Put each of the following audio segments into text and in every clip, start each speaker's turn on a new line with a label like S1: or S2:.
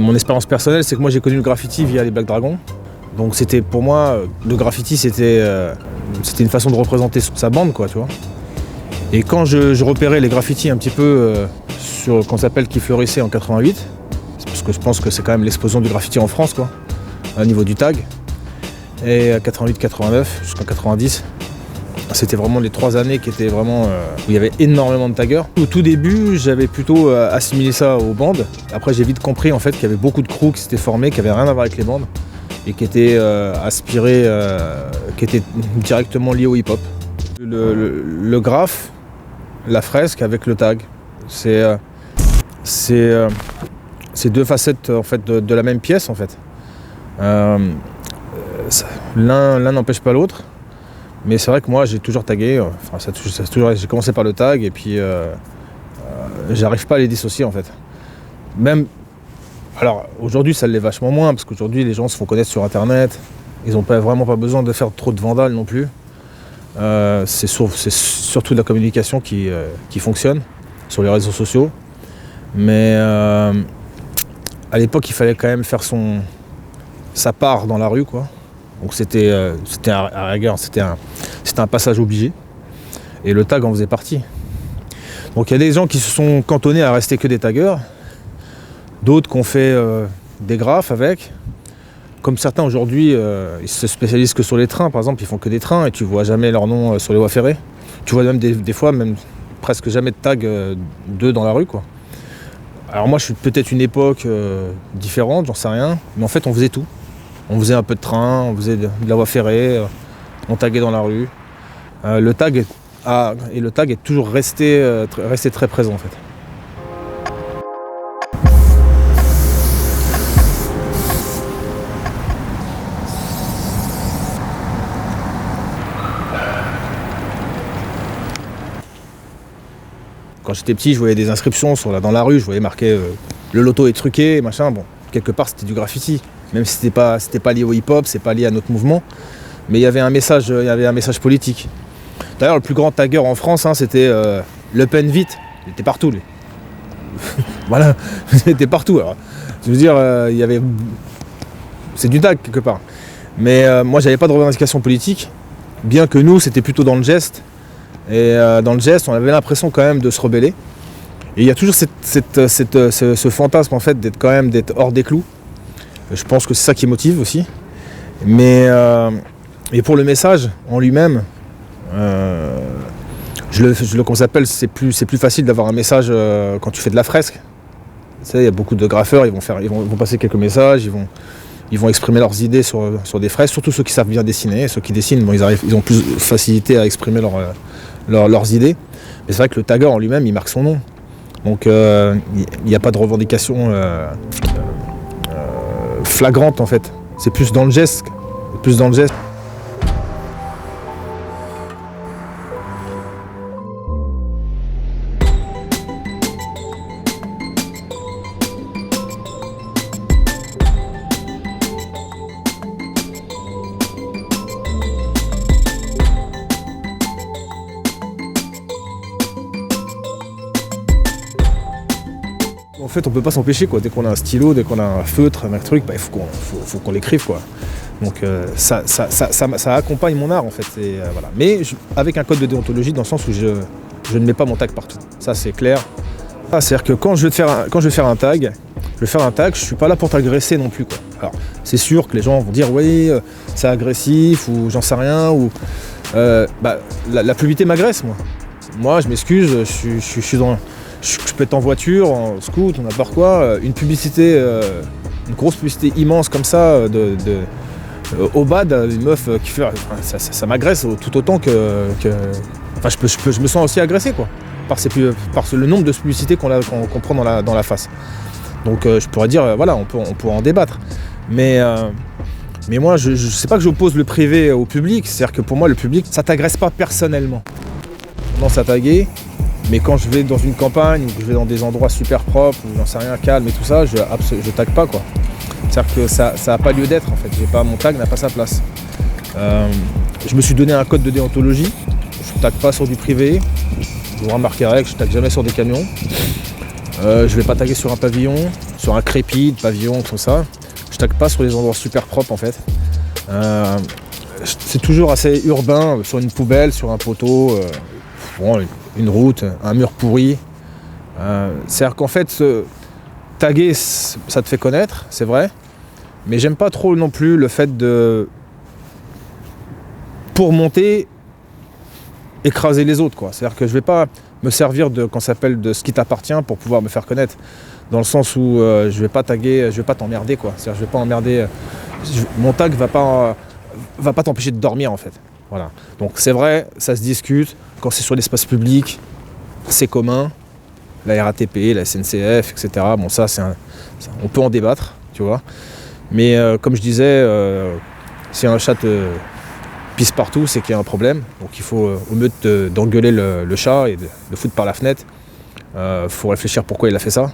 S1: Mon expérience personnelle, c'est que moi j'ai connu le graffiti via les Black Dragons. Donc c'était pour moi, le graffiti c'était une façon de représenter sa bande, quoi, tu vois. Et quand je repérais les graffitis un petit peu sur qu'on s'appelle qui fleurissaient en 88, c'est parce que je pense que c'est quand même l'explosion du graffiti en France, quoi, au niveau du tag. Et à 88-89 jusqu'en 90, c'était vraiment les 3 années qui étaient vraiment où il y avait énormément de taggers. Au tout début, j'avais plutôt assimilé ça aux bandes. Après, j'ai vite compris en fait qu'il y avait beaucoup de crews qui s'étaient formés, qui n'avaient rien à voir avec les bandes et qui étaient aspirés, qui étaient directement liés au hip-hop. Le graphe, la fresque avec le tag, c'est 2 facettes en fait de la même pièce en fait. L'un n'empêche pas l'autre, mais c'est vrai que moi j'ai toujours tagué. J'ai commencé par le tag et puis j'arrive pas à les dissocier en fait. Même alors aujourd'hui ça l'est vachement moins parce qu'aujourd'hui les gens se font connaître sur internet, ils n'ont vraiment pas besoin de faire trop de vandales non plus. C'est surtout de la communication qui fonctionne sur les réseaux sociaux, mais à l'époque il fallait quand même faire sa part dans la rue, quoi. Donc c'était un passage obligé et le tag en faisait partie. Donc il y a des gens qui se sont cantonnés à rester que des taggers, d'autres qui ont fait des graphes avec, comme certains aujourd'hui ils se spécialisent que sur les trains par exemple, ils font que des trains et tu vois jamais leur nom sur les voies ferrées. Tu vois même des fois même presque jamais de tag d'eux dans la rue, quoi. Alors moi je suis peut-être une époque différente, j'en sais rien, mais en fait on faisait tout. On faisait un peu de train, on faisait de la voie ferrée, on taguait dans la rue. Le tag est toujours resté très présent en fait. Quand j'étais petit, je voyais des inscriptions dans la rue, je voyais marqué le loto est truqué, machin. Bon, quelque part c'était du graffiti. Même si c'était pas lié au hip-hop, c'est pas lié à notre mouvement, mais il y avait un message politique. D'ailleurs, le plus grand tagueur en France, c'était Le Pen Vite. Il était partout, lui. Voilà, il était partout. Alors, je veux dire, c'est du tag quelque part. Mais moi, j'avais pas de revendication politique, bien que nous, c'était plutôt dans le geste. Et dans le geste, on avait l'impression quand même de se rebeller. Et il y a toujours ce fantasme en fait d'être hors des clous. Je pense que c'est ça qui motive aussi. Mais pour le message en lui-même, qu'on s'appelle, c'est plus facile d'avoir un message quand tu fais de la fresque. Tu sais, il y a beaucoup de graffeurs, ils vont passer quelques messages, ils vont exprimer leurs idées sur des fresques, surtout ceux qui savent bien dessiner. Ceux qui dessinent, ils ont plus de facilité à exprimer leurs idées. Mais c'est vrai que le tagger en lui-même, il marque son nom. Donc il n'y a pas de revendication flagrante en fait. C'est plus dans le geste. En fait, on peut pas s'empêcher, quoi. Dès qu'on a un stylo, dès qu'on a un feutre, un truc, il faut qu'on l'écrive, quoi. Donc ça accompagne mon art en fait. Voilà. Mais avec un code de déontologie dans le sens où je ne mets pas mon tag partout. Ça c'est clair. C'est-à-dire que quand je vais faire un tag, je suis pas là pour t'agresser non plus, quoi. Alors c'est sûr que les gens vont dire oui, c'est agressif ou j'en sais rien ou la publicité m'agresse moi. Moi je m'excuse, je peux être en voiture, en scoot, n'importe quoi, une publicité, une grosse publicité immense comme ça au bad, une meuf qui fait, ça m'agresse tout autant que je me sens aussi agressé, quoi, par le nombre de publicités qu'on prend dans la face. Donc je pourrais dire voilà, on pourrait en débattre, mais moi je sais pas que j'oppose le privé au public, c'est-à-dire que pour moi le public ça t'agresse pas personnellement. On tendance à taguer, mais quand je vais dans une campagne ou que je vais dans des endroits super propres ou j'en sais rien, calme et tout ça, je tague pas, quoi. C'est-à-dire que ça n'a pas lieu d'être en fait. Mon tag n'a pas sa place. Je me suis donné un code de déontologie. Je ne tague pas sur du privé. Vous remarquerez que je ne tague jamais sur des camions. Je ne vais pas taguer sur un pavillon, sur un crépi de pavillon, tout ça. Je tague pas sur les endroits super propres en fait. C'est toujours assez urbain, sur une poubelle, sur un poteau, une route, un mur pourri. C'est-à-dire qu'en fait, taguer, ça te fait connaître, c'est vrai, mais j'aime pas trop non plus le fait de, pour monter, écraser les autres, quoi. C'est-à-dire que je vais pas me servir de ce qui t'appartient pour pouvoir me faire connaître, dans le sens où je vais pas taguer, je vais pas t'emmerder, quoi. C'est-à-dire je vais pas emmerder, mon tag va pas t'empêcher de dormir en fait. Voilà. Donc c'est vrai, ça se discute, quand c'est sur l'espace public, c'est commun, la RATP, la SNCF, etc. Bon ça, on peut en débattre, tu vois. Mais comme je disais, si un chat pisse partout, c'est qu'il y a un problème. Donc il faut, au mieux d'engueuler le chat et de le foutre par la fenêtre, faut réfléchir pourquoi il a fait ça.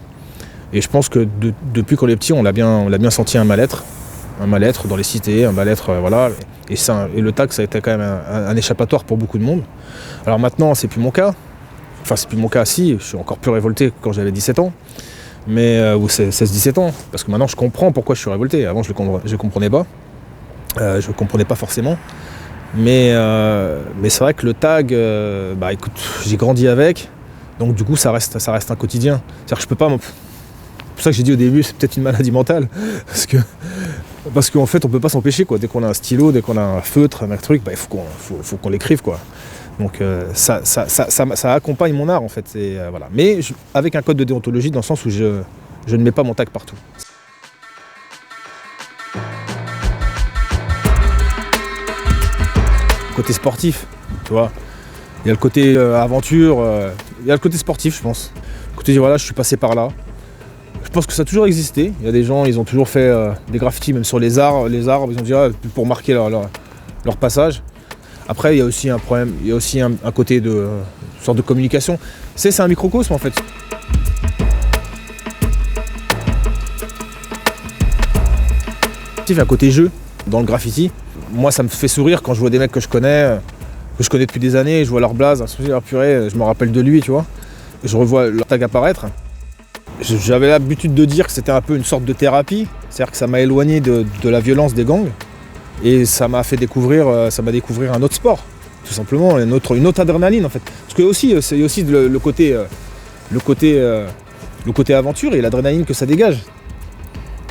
S1: Et je pense que depuis qu'on est petit, on l'a bien senti un mal-être dans les cités, un mal-être, voilà. Et le tag, ça a été quand même un échappatoire pour beaucoup de monde. Alors maintenant, c'est plus mon cas. Enfin, c'est plus mon cas, si, je suis encore plus révolté que quand j'avais 17 ans. Ou 16-17 ans. Parce que maintenant, je comprends pourquoi je suis révolté. Avant, je comprenais pas. Je comprenais pas forcément. Mais c'est vrai que le tag, écoute, j'ai grandi avec. Donc du coup, ça reste un quotidien. C'est-à-dire que je peux pas... C'est pour ça que j'ai dit au début, c'est peut-être une maladie mentale. Parce qu'en fait, on peut pas s'empêcher, quoi. Dès qu'on a un stylo, dès qu'on a un feutre, un truc, il faut qu'on l'écrive, quoi. Donc ça accompagne mon art, en fait. Voilà. Mais avec un code de déontologie, dans le sens où je ne mets pas mon tag partout. Côté sportif, tu vois. Il y a le côté aventure, il y a le côté sportif, je pense. Le côté, voilà, je suis passé par là. Je pense que ça a toujours existé. Il y a des gens, ils ont toujours fait des graffitis, même sur les arbres, ils ont dit pour marquer leur passage. Après, il y a aussi un problème, il y a aussi un côté de sorte de communication. C'est un microcosme en fait. Il y a un côté jeu dans le graffiti. Moi, ça me fait sourire quand je vois des mecs que je connais depuis des années, je vois leur blaze, purée, je me rappelle de lui, tu vois. Je revois leur tag apparaître. J'avais l'habitude de dire que c'était un peu une sorte de thérapie, c'est-à-dire que ça m'a éloigné de la violence des gangs et ça m'a découvrir un autre sport, tout simplement, une autre adrénaline en fait. Parce que c'est aussi le côté aventure et l'adrénaline que ça dégage.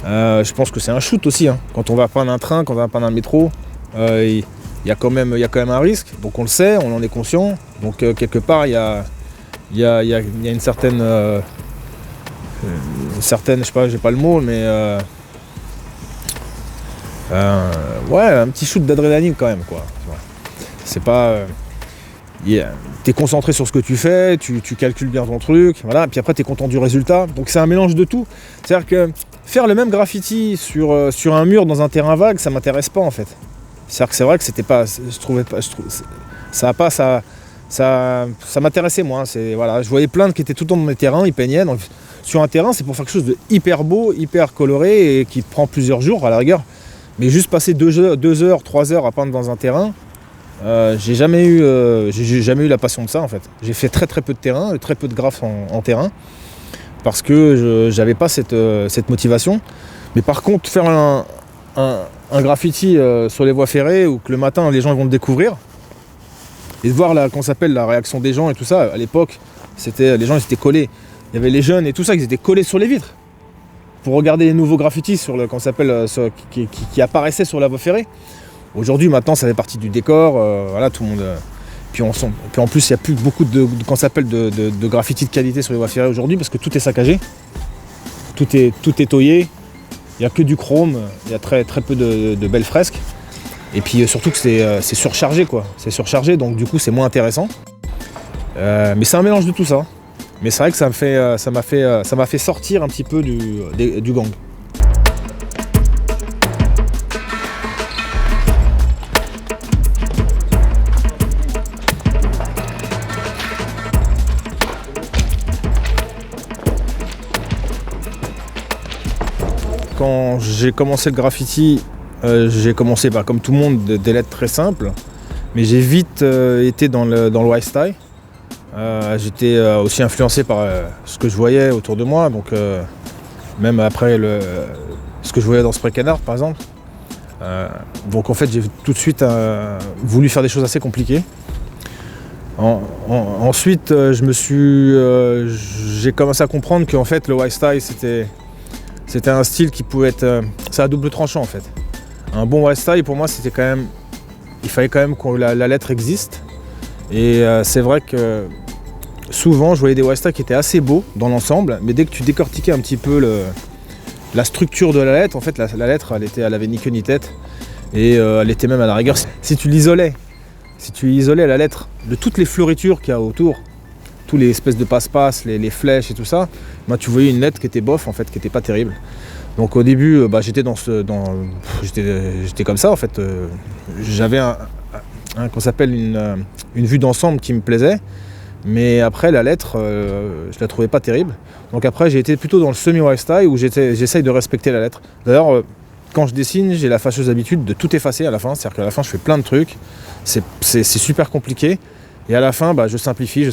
S1: Je pense que c'est un shoot aussi, hein. Quand on va prendre un train, quand on va prendre un métro, il y a quand même un risque, donc on le sait, on en est conscient, donc quelque part il y a une certaine je sais pas, j'ai pas le mot, mais un petit shoot d'adrénaline quand même, quoi. C'est pas, t'es concentré sur ce que tu fais, tu calcules bien ton truc, voilà. Puis après t'es content du résultat. Donc c'est un mélange de tout. C'est-à-dire que faire le même graffiti sur un mur dans un terrain vague, ça m'intéresse pas en fait. C'est-à-dire que c'est vrai que c'était pas, ça m'intéressait moins. Voilà, je voyais plein qui étaient tout le temps dans mes terrains, ils peignaient. Donc, sur un terrain, c'est pour faire quelque chose de hyper beau, hyper coloré et qui prend plusieurs jours à la rigueur. Mais juste passer 2 heures, 3 heures à peindre dans un terrain, j'ai jamais eu la passion de ça en fait. J'ai fait très peu de terrain, très peu de graphes en terrain, parce que j'avais pas cette motivation. Mais par contre, faire un graffiti sur les voies ferrées où que le matin les gens vont le découvrir et de voir la réaction des gens et tout ça, à l'époque, les gens ils étaient collés. Il y avait les jeunes et tout ça, ils étaient collés sur les vitres pour regarder les nouveaux graffitis qui apparaissaient sur la voie ferrée. Aujourd'hui, maintenant, ça fait partie du décor. Voilà, tout le monde. Puis en plus, il n'y a plus beaucoup de graffitis de qualité sur les voies ferrées aujourd'hui parce que tout est saccagé, tout est toyé. Il n'y a que du chrome. Il y a très peu de belles fresques. Et puis surtout que c'est surchargé, quoi. C'est surchargé, donc du coup, c'est moins intéressant. Mais c'est un mélange de tout ça. Mais c'est vrai que ça m'a fait sortir un petit peu du gang. Quand j'ai commencé le graffiti, j'ai commencé comme tout le monde des lettres très simples, mais j'ai vite été dans le lifestyle. J'étais aussi influencé par ce que je voyais autour de moi, donc même après ce que je voyais dans Spray Canard par exemple. Donc en fait j'ai tout de suite voulu faire des choses assez compliquées. Ensuite j'ai commencé à comprendre qu'en fait le Y-Style c'était un style qui pouvait être... c'est à double tranchant en fait. Un bon Y-Style pour moi c'était quand même... Il fallait quand même que la lettre existe. Et c'est vrai que souvent je voyais des Y-Style qui étaient assez beaux dans l'ensemble, mais dès que tu décortiquais un petit peu la structure de la lettre, en fait la lettre elle avait ni queue ni tête. Et elle était même à la rigueur, si tu isolais la lettre de toutes les fleuritures qu'il y a autour, tous les espèces de passe-passe, les flèches et tout ça, bah, tu voyais une lettre qui était bof en fait, qui était pas terrible. Donc au début, j'étais j'étais comme ça en fait. J'avais qu'on s'appelle une vue d'ensemble qui me plaisait, mais après la lettre, je la trouvais pas terrible. Donc après j'ai été plutôt dans le semi-Y-Style où j'essaye de respecter la lettre. D'ailleurs, quand je dessine, j'ai la fâcheuse habitude de tout effacer à la fin, c'est-à-dire qu'à la fin je fais plein de trucs, c'est super compliqué, et à la fin je simplifie,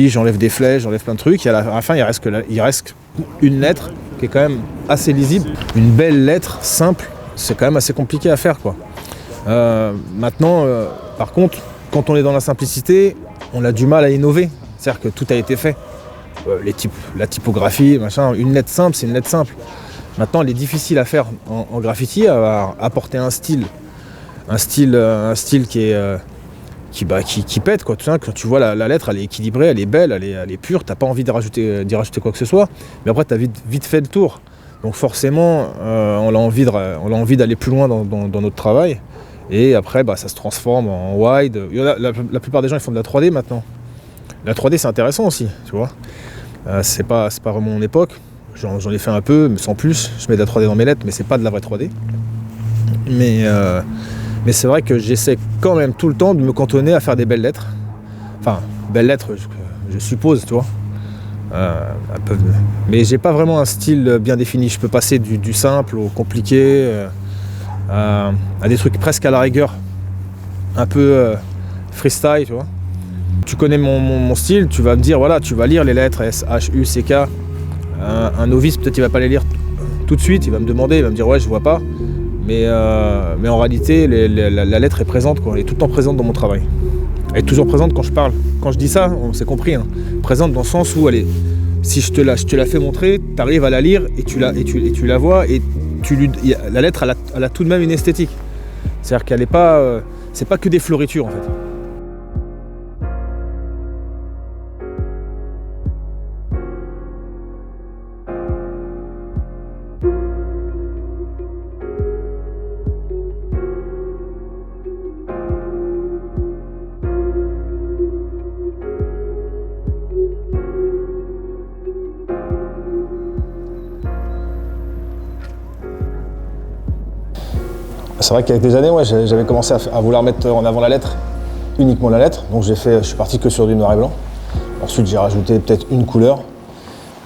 S1: j'enlève des flèches, j'enlève plein de trucs, et à la fin il reste une lettre qui est quand même assez lisible. Une belle lettre simple, c'est quand même assez compliqué à faire quoi. Maintenant, par contre, quand on est dans la simplicité, on a du mal à innover, c'est-à-dire que tout a été fait. La typographie, machin, une lettre simple, c'est une lettre simple. Maintenant, elle est difficile à faire en graffiti, à apporter un style qui pète quoi. Quand tu vois la lettre, elle est équilibrée, elle est belle, elle est pure. T'as pas envie d'y rajouter quoi que ce soit, mais après t'as vite fait le tour. Donc forcément, on a envie d'aller plus loin dans notre travail. Et après, ça se transforme en wide. La plupart des gens ils font de la 3D maintenant. La 3D c'est intéressant aussi, tu vois. C'est pas vraiment mon époque. J'en ai fait un peu, mais sans plus. Je mets de la 3D dans mes lettres, mais c'est pas de la vraie 3D. Mais c'est vrai que j'essaie quand même tout le temps de me cantonner à faire des belles lettres. Enfin, belles lettres, je suppose, tu vois. Mais j'ai pas vraiment un style bien défini. Je peux passer du simple au compliqué, à des trucs presque à la rigueur, un peu freestyle, tu vois. Tu connais mon style, tu vas me dire, voilà, tu vas lire les lettres S, H, U, C, K. Un novice, peut-être il va pas les lire tout de suite, il va me demander, il va me dire ouais je vois pas, mais en réalité la lettre est présente quoi, elle est tout le temps présente dans mon travail. Elle est toujours présente quand je parle. Quand je dis ça, on s'est compris, hein. Présente dans le sens où elle est, si je te la fais montrer, tu arrives à la lire et tu la vois et la lettre elle a tout de même une esthétique. C'est-à-dire qu'elle est pas, c'est pas que des fleuritures en fait. C'est vrai qu'avec les années, j'avais commencé à vouloir mettre en avant la lettre, uniquement la lettre. Donc je suis parti que sur du noir et blanc. Ensuite j'ai rajouté peut-être une couleur.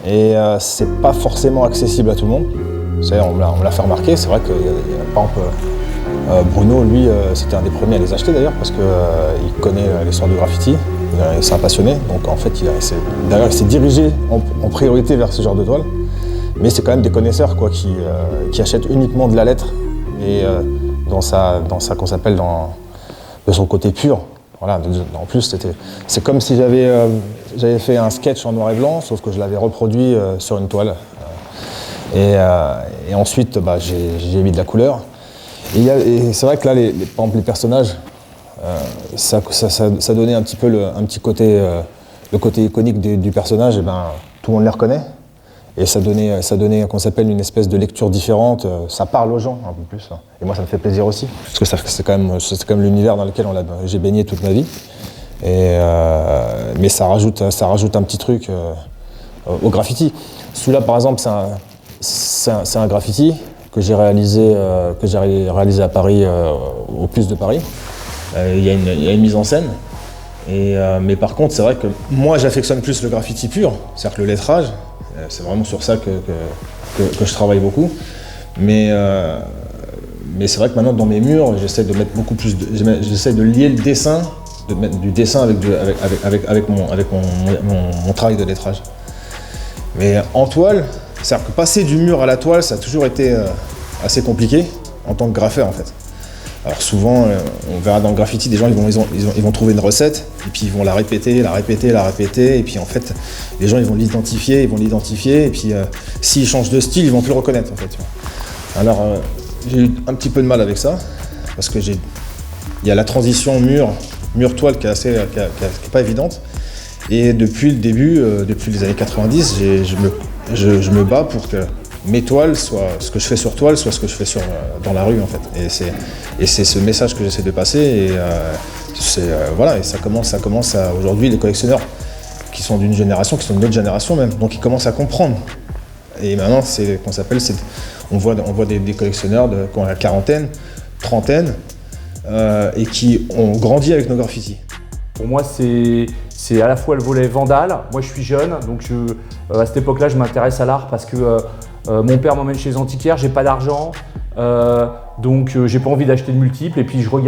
S1: Et c'est pas forcément accessible à tout le monde. On me l'a fait remarquer. C'est vrai que par exemple Bruno, lui, c'était un des premiers à les acheter d'ailleurs, parce qu'il connaît l'histoire du graffiti. C'est un passionné. Donc en fait, il s'est dirigé en priorité vers ce genre de toile. Mais c'est quand même des connaisseurs quoi, qui achètent uniquement de la lettre. Et dans qu'on s'appelle de son côté pur. Voilà, en plus, c'est comme si j'avais fait un sketch en noir et blanc, sauf que je l'avais reproduit sur une toile. Et ensuite, j'ai mis de la couleur. Et c'est vrai que là, par exemple, les personnages, ça donnait un petit peu le côté iconique du personnage. Et tout le monde les reconnaît. Et ça donnait qu'on s'appelle une espèce de lecture différente, ça parle aux gens un peu plus. Et moi ça me fait plaisir aussi, parce que c'est quand même l'univers dans lequel j'ai baigné toute ma vie. Mais ça rajoute un petit truc au graffiti. Celui-là par exemple c'est un graffiti que j'ai réalisé à Paris, au Puce de Paris. Il y a une mise en scène. Mais par contre c'est vrai que moi j'affectionne plus le graffiti pur, c'est-à-dire que le lettrage. C'est vraiment sur ça que je travaille beaucoup. Mais c'est vrai que maintenant dans mes murs, j'essaie de mettre beaucoup plus j'essaie de lier le dessin, de mettre du dessin avec mon travail de lettrage. Mais en toile, C'est-à-dire que passer du mur à la toile, ça a toujours été assez compliqué en tant que graffeur en fait. Alors souvent, on verra dans le graffiti, des gens ils vont trouver une recette, et puis ils vont la répéter, et puis en fait, les gens ils vont l'identifier, et puis s'ils changent de style, ils vont plus le reconnaître en fait. Alors j'ai eu un petit peu de mal avec ça, parce que il y a la transition mur-toile qui est pas évidente, et depuis le début, depuis les années 90, je me bats pour que mes toiles, soit ce que je fais sur toile, soit ce que je fais dans la rue en fait. Et c'est ce message que j'essaie de passer. Et ça commence à aujourd'hui les collectionneurs qui sont d'une génération, qui sont de notre génération même, donc ils commencent à comprendre. Et maintenant on voit des collectionneurs qui ont la quarantaine, trentaine, et qui ont grandi avec nos graffitis.
S2: Pour moi, c'est à la fois le volet vandale. Moi, je suis jeune, donc à cette époque-là, je m'intéresse à l'art parce que mon père m'emmène chez les antiquaires, j'ai pas d'argent, donc j'ai pas envie d'acheter de multiples. Et puis je prends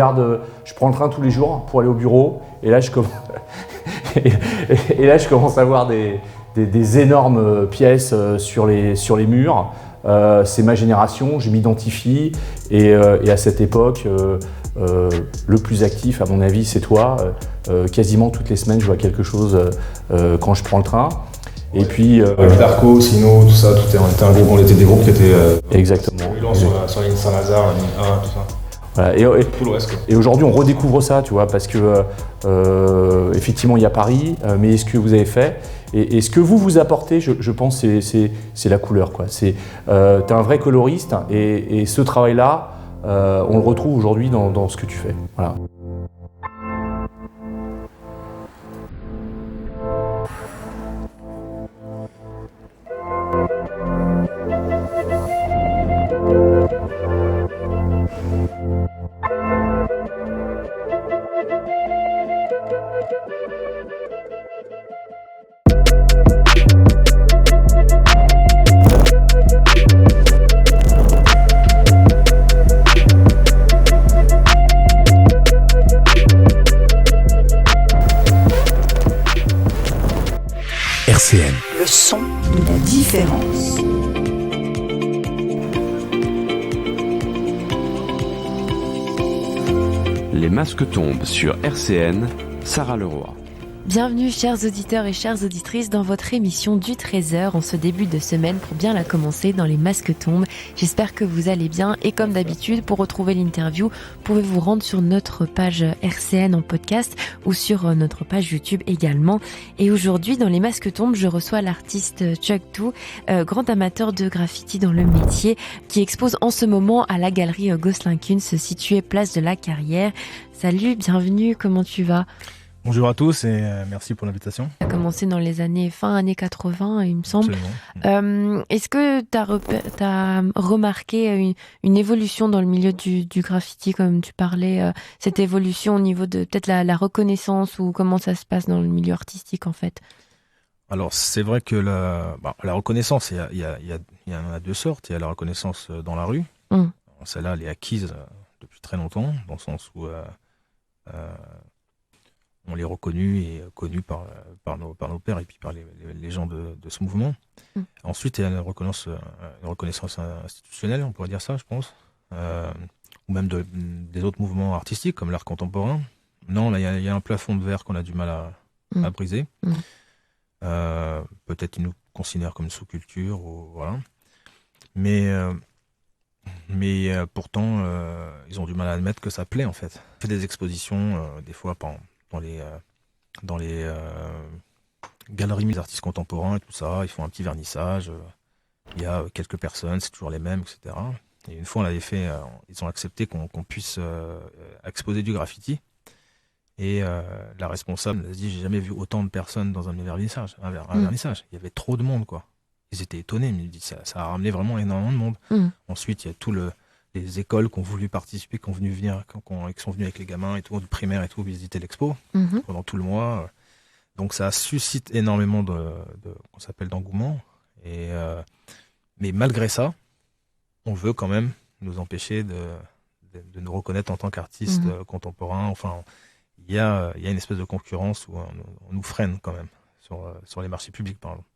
S2: le train tous les jours pour aller au bureau. Et là, je commence à voir des énormes pièces sur les murs. C'est ma génération, je m'identifie. Et à cette époque, le plus actif, à mon avis, c'est toi. Quasiment toutes les semaines, je vois quelque chose quand je prends le train. Et puis
S1: Darko, Sino, tout ça, on était des groupes qui étaient
S2: exactement.
S1: Sur la ligne Saint-Lazare, la ligne 1, tout ça.
S2: Voilà.
S1: Tout le reste, quoi.
S2: Et aujourd'hui, on redécouvre ça, tu vois, parce que effectivement, il y a Paris, mais ce que vous avez fait et ce que vous apportez, je pense, c'est la couleur, quoi. T'es un vrai coloriste et ce travail-là, on le retrouve aujourd'hui dans ce que tu fais. Voilà.
S3: RCN.
S4: Le son de la différence.
S3: Les masques tombent sur RCN, Sarah Leroy.
S5: Bienvenue chers auditeurs et chères auditrices dans votre émission du 13h en ce début de semaine pour bien la commencer dans les masques tombent. J'espère que vous allez bien et comme d'habitude pour retrouver l'interview, pouvez vous rendre sur notre page RCN en podcast ou sur notre page YouTube également. Et aujourd'hui dans les masques tombent, je reçois l'artiste Chuck Too, grand amateur de graffiti dans le métier qui expose en ce moment à la galerie Gosselin-Kunst située place de la Carrière. Salut, bienvenue, comment tu vas ?
S1: Bonjour à tous et merci pour l'invitation.
S5: Ça a commencé dans les fin années 80, il me semble. Est-ce que tu as remarqué une évolution dans le milieu du graffiti, comme tu parlais, cette évolution au niveau de peut-être la reconnaissance ou comment ça se passe dans le milieu artistique en fait?
S1: Alors c'est vrai que la reconnaissance, il y en a deux sortes. Il y a la reconnaissance dans la rue. Celle-là, elle est acquise depuis très longtemps, dans le sens où on l'est reconnu et connu par nos pairs et puis par les gens de ce mouvement. Ensuite, il y a une reconnaissance institutionnelle, on pourrait dire ça, je pense, ou même des autres mouvements artistiques comme l'art contemporain. Non, là, il y a un plafond de verre qu'on a du mal à briser. Peut-être qu'ils nous considèrent comme une sous-culture, voilà. Mais pourtant, ils ont du mal à admettre que ça plaît, en fait. On fait des expositions, des fois, dans les galeries des artistes contemporains et tout ça, ils font un petit vernissage, il y a quelques personnes, c'est toujours les mêmes, etc. Et une fois on l'avait fait, ils ont accepté qu'on puisse exposer du graffiti. Et la responsable a dit, j'ai jamais vu autant de personnes dans un vernissage. Vernissage. Il y avait trop de monde, quoi. Ils étaient étonnés, mais ils disent, ça a ramené vraiment énormément de monde. Ensuite, il y a les écoles qui ont voulu participer, qui sont venues avec les gamins et tout, du primaire et tout, visiter l'expo pendant tout le mois. Donc ça suscite énormément d'engouement. Mais malgré ça, on veut quand même nous empêcher de nous reconnaître en tant qu'artistes contemporains. Enfin, il y a une espèce de concurrence où on nous freine quand même sur les marchés publics, par exemple.